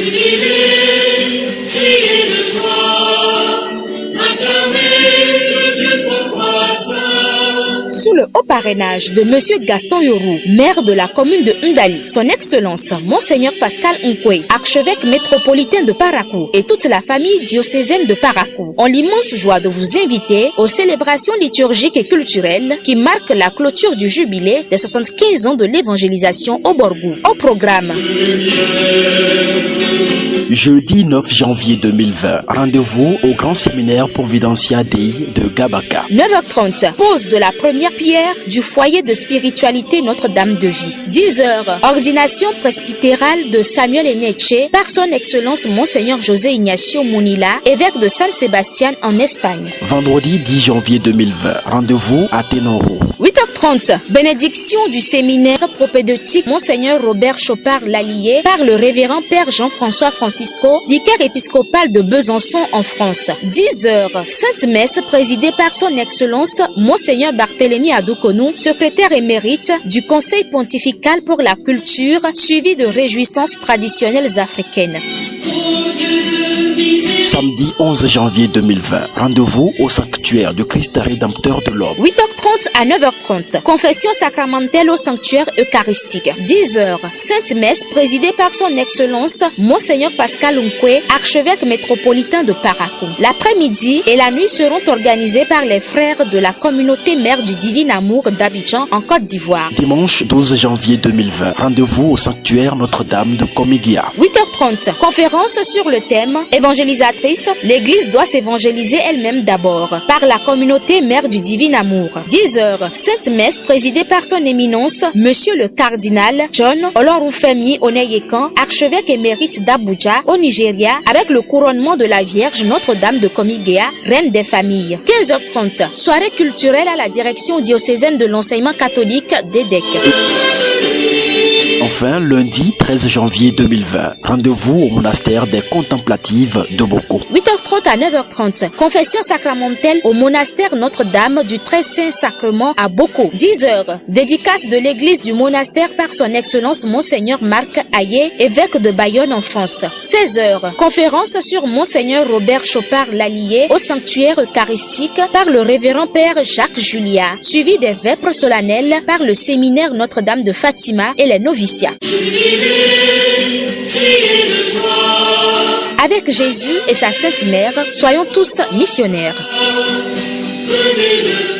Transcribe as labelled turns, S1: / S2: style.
S1: Jubilez, criez de joie, acclamez le Dieu trois fois saint.
S2: Sous le haut parrainage de Monsieur Gaston Yorou, maire de la commune de Ndali, son Excellence Monseigneur Pascal Nkwe, archevêque métropolitain de Parakou et toute la famille diocésaine de Parakou ont l'immense joie de vous inviter aux célébrations liturgiques et culturelles qui marquent la clôture du jubilé des 75 ans de l'évangélisation au Borgou. Au programme.
S3: Jeudi 9 janvier 2020, rendez-vous au grand séminaire Providencia Dei de Gabaka.
S2: 9h30, pose de la première pierre du foyer de spiritualité Notre-Dame de Vie. 10h, ordination presbytérale de Samuel Eneche par son Excellence Monseigneur José Ignacio Munila, évêque de San Sébastien en Espagne.
S3: Vendredi 10 janvier 2020, rendez-vous à Tenoro.
S2: 8h30, bénédiction du séminaire propédeutique Monseigneur Robert Chopard Lallier par le révérend Père Jean-François Francisco, vicaire épiscopal de Besançon en France. 10h, Sainte Messe présidée par son Excellence Monseigneur Barthélemy Adoukonou, secrétaire émérite du Conseil pontifical pour la culture, suivi de réjouissances traditionnelles africaines.
S3: Samedi 11 janvier 2020, rendez-vous au sanctuaire du Christ Rédempteur de l'Homme.
S2: 8h30 à 9h30, confession sacramentelle au sanctuaire eucharistique. 10h, Sainte Messe présidée par son Excellence Monseigneur Pascal Nkwe, archevêque métropolitain de Parakou. L'après-midi et la nuit seront organisés par les frères de la communauté mère du Divin Amour d'Abidjan en Côte d'Ivoire.
S3: Dimanche 12 janvier 2020, rendez-vous au sanctuaire Notre-Dame de Komigia.
S2: 8h30, conférence sur le thème évangélisatrice, l'Église doit s'évangéliser elle-même d'abord par la communauté mère du Divin Amour. 10h, Sainte Messe présidée par son éminence Monsieur le Cardinal John Olorunfemi Oneyekan, archevêque émérite d'Abuja au Nigeria, avec le couronnement de la Vierge Notre-Dame de Komigea, reine des familles. 15h30, soirée culturelle à la direction diocésaine de l'enseignement catholique d'Edek.
S3: Enfin, lundi 13 janvier 2020, rendez-vous au monastère des Contemplatives de Boko.
S2: 8h30 à 9h30, confession sacramentelle au monastère Notre-Dame du Très Saint Sacrement à Boko. 10h, dédicace de l'église du monastère par son Excellence Monseigneur Marc Ayé, évêque de Bayonne en France. 16h, conférence sur Monseigneur Robert Chopard Lallier au sanctuaire eucharistique par le révérend Père Jacques Julia, suivi des vêpres solennelles par le séminaire Notre-Dame de Fatima et les noviciats.
S1: Jubilez, criez de joie.
S2: Avec Jésus et sa Sainte Mère, soyons tous missionnaires.
S1: Venez le